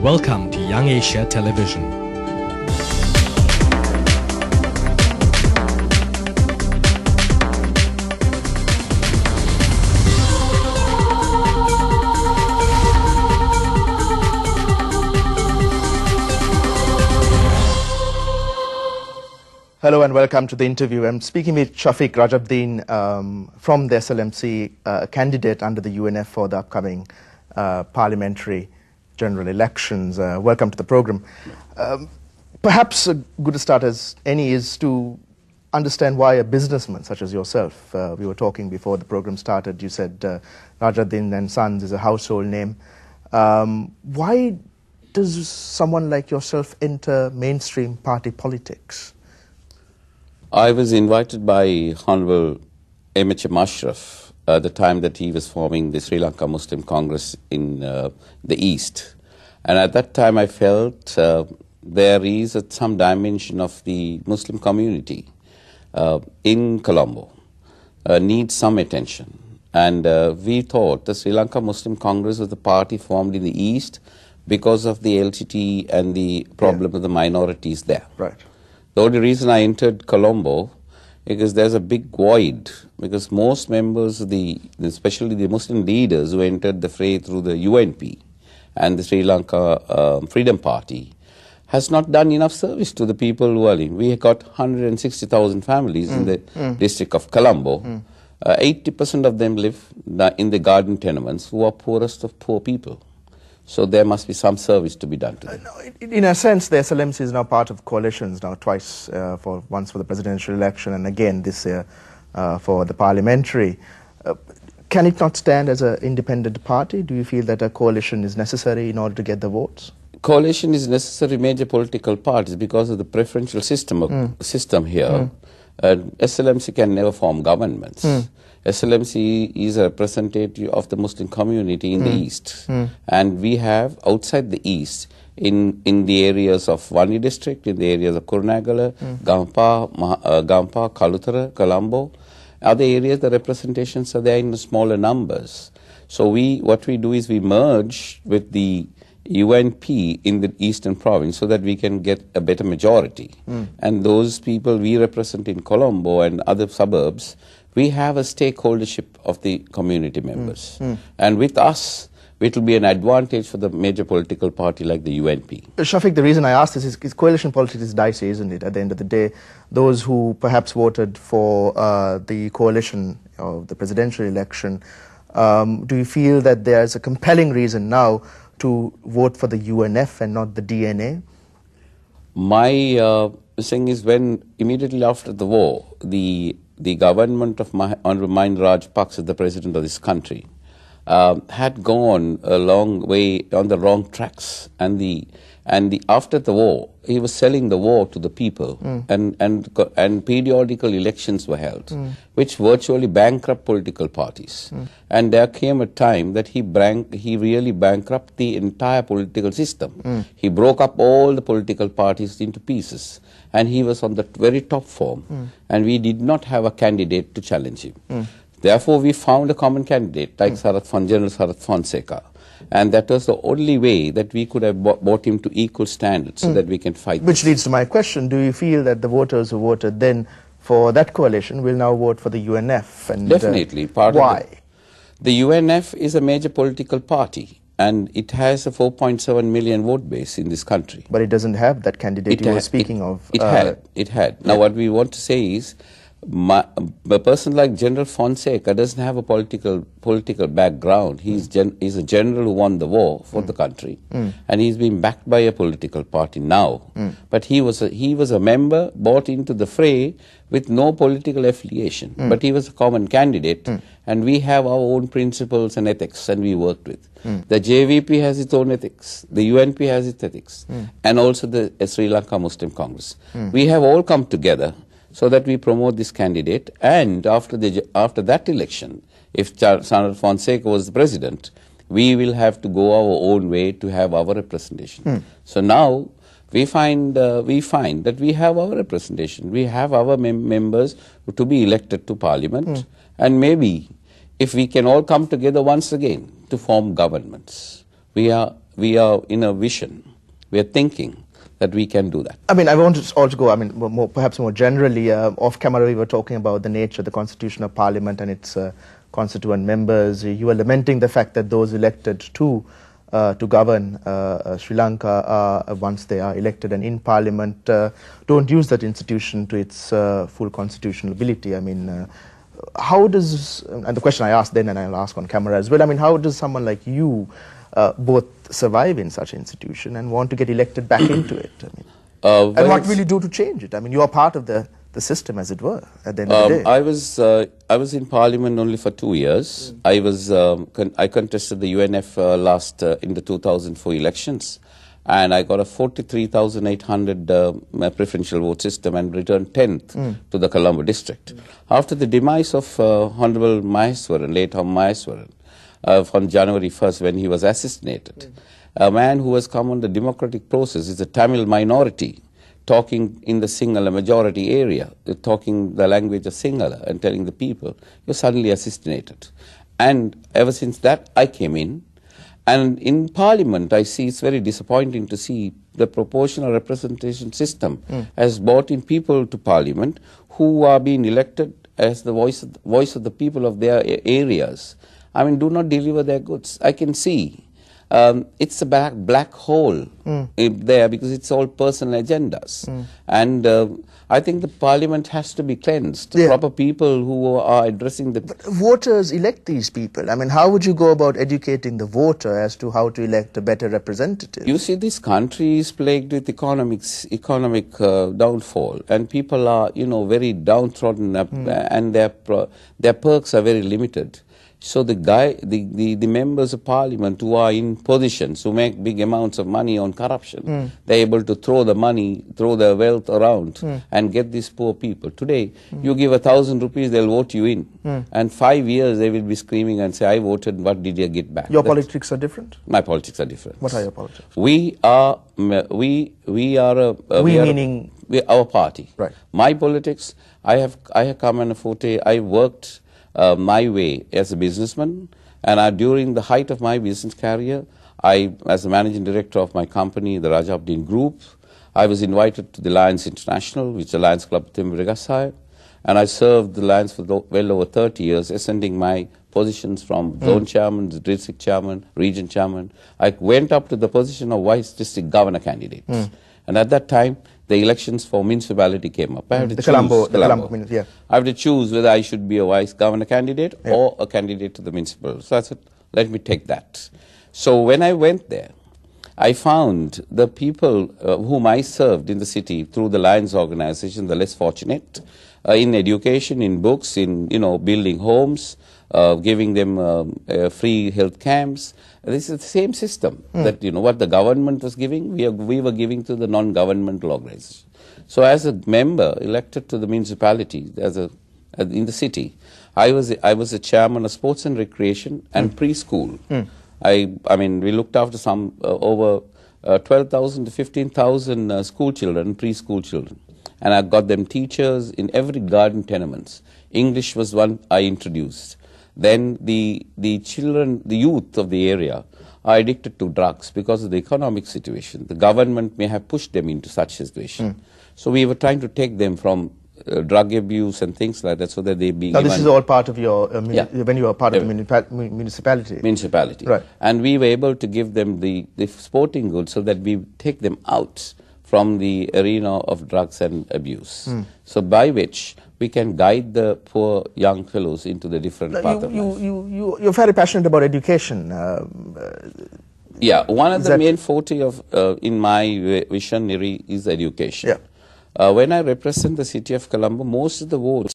Welcome to Young Asia Television. Hello and welcome to the interview. I'm speaking with Shafeek Rajabdeen from the SLMC, a candidate under the UNF for the upcoming parliamentary general elections. Welcome to the program. Perhaps a good start as any is to understand why a businessman such as yourself, we were talking before the program started, you said Rajabdeen and Sons is a household name. Why does someone like yourself enter mainstream party politics? I was invited by Honorable M.H.M. Ashraf at the time that he was forming the Sri Lanka Muslim Congress in the East. And at that time I felt there is some dimension of the Muslim community in Colombo needs some attention. And we thought the Sri Lanka Muslim Congress was the party formed in the East because of the LTT and the problem of the minorities there. Right. The only reason I entered Colombo because there's a big void, because most members, especially the Muslim leaders who entered the fray through the UNP and the Sri Lanka Freedom Party, has not done enough service to the people who are in. We got 160,000 families in the district of Colombo. 80% of them live in the garden tenements, who are poorest of poor people. So there must be some service to be done to them. In a sense, the SLMC is now part of coalitions now twice, once for the presidential election and again this year for the parliamentary. Can it not stand as an independent party? Do you feel that a coalition is necessary in order to get the votes? Coalition is necessary major political parties because of the preferential system here. SLMC can never form governments. SLMC is a representative of the Muslim community in the East. And we have outside the East, in the areas of Wani district, in the areas of Kurunegala, Gampa, Kalutara, Colombo, other areas the representations are there in smaller numbers. So what we do is we merge with the UNP in the Eastern Province so that we can get a better majority. And those people we represent in Colombo and other suburbs, we have a stakeholdership of the community members. And with us, it will be an advantage for the major political party like the UNP. Shafeek, the reason I ask this is coalition politics is dicey, isn't it? At the end of the day, those who perhaps voted for the coalition of the presidential election, do you feel that there's a compelling reason now to vote for the UNF and not the DNA? My thing is, when immediately after the war, the government of Honorable Mahinda Rajapaksa, the president of this country, had gone a long way on the wrong tracks, and after the war, he was selling the war to the people, and periodical elections were held, which virtually bankrupt political parties. And there came a time that he really bankrupted the entire political system. He broke up all the political parties into pieces, and he was on the very top form, and we did not have a candidate to challenge him. Therefore, we found a common candidate like General Sarath Fonseca. And that was the only way that we could have brought him to equal standards so that we can fight. Which leads to my question. Do you feel that the voters who voted then for that coalition will now vote for the UNF? And, definitely. Why? The UNF is a major political party, and it has a 4.7 million vote base in this country. But it doesn't have that candidate you were speaking of. It had. Now what we want to say is, a person like General Fonseca doesn't have a political background. He's a general who won the war for the country, and he's been backed by a political party now. But he was a member bought into the fray with no political affiliation. But he was a common candidate, and we have our own principles and ethics, and we worked with. The JVP has its own ethics, the UNP has its ethics, and also the Sri Lanka Muslim Congress. We have all come together so that we promote this candidate, and after that election, if Senator Fonseca was the president, we will have to go our own way to have our representation. So now we find that we have our representation. We have our members to be elected to Parliament, and maybe if we can all come together once again to form governments, we we are in a vision. We are thinking that we can do that. I mean, I want to also go, I mean, perhaps more generally, off camera we were talking about the nature of the constitution of parliament and its constituent members. You were lamenting the fact that those elected to govern Sri Lanka, once they are elected and in parliament, don't use that institution to its full constitutional ability. I mean, how does, and the question I asked then and I'll ask on camera as well, I mean, how does someone like you both survive in such an institution and want to get elected back into it? I mean, and what will you do to change it? I mean, you are part of the system, as it were, at the end of the day. I was in Parliament only for 2 years. I contested the UNF in the 2004 elections, and I got a 43,800 preferential vote system and returned 10th to the Colombo district. After the demise of Honorable Maheswaran, late Maheswaran, on January 1st when he was assassinated, a man who has come on the democratic process is a Tamil minority, talking in the Sinhala majority area, talking the language of Sinhala and telling the people, you're suddenly assassinated. And ever since that, I came in. And in Parliament, I see it's very disappointing to see the proportional representation system has brought in people to Parliament who are being elected as the voice of the people of their areas. I mean, do not deliver their goods. I can see. It's a black hole there because it's all personal agendas. And I think the Parliament has to be cleansed. The proper people who are addressing the... But voters elect these people. I mean, how would you go about educating the voter as to how to elect a better representative? You see, this country is plagued with economic downfall, and people are, very downtrodden, and their perks are very limited. So the members of Parliament who are in positions who make big amounts of money on corruption, they're able to throw the money, throw their wealth around and get these poor people. Today, you give 1,000 rupees, they'll vote you in. And 5 years they will be screaming and say, I voted, what did you get back? Your politics are different? My politics are different. What are your politics? We are our party. Right. My politics, I have come on a forte, I worked my way as a businessman, and during the height of my business career, as the managing director of my company, the Rajabdeen Group, I was invited to the Lions International, which is the Lions Club Timbrigasai, and I served the Lions for well over 30 years, ascending my positions from zone chairman, district chairman, region chairman. I went up to the position of vice district governor candidate. And at that time, the elections for municipality came up. I had to choose Colombo, I have to choose whether I should be a vice governor candidate or a candidate to the municipal. So I said, let me take that. So when I went there, I found the people whom I served in the city through the Lions organization, the less fortunate, in education, in books, in building homes, giving them free health camps. This is the same system that what the government was giving, we were giving to the non-governmental organization. So as a member elected to the municipality, in the city, I was a chairman of sports and recreation and preschool. I mean, we looked after some over 12,000 to 15,000 school children, preschool children. And I got them teachers in every garden tenements. English was one I introduced. Then the children, the youth of the area are addicted to drugs because of the economic situation. The government may have pushed them into such situation. So we were trying to take them from drug abuse and things like that so that they be... Now this is all part of your, when you were part of the municipality. Municipality. Right. And we were able to give them the sporting goods so that we take them out from the arena of drugs and abuse. So by which we can guide the poor young fellows into the different path of life. You're very passionate about education. Yeah, one of the main forte of in my visionary is education. Yeah. When I represent the city of Colombo, most of the votes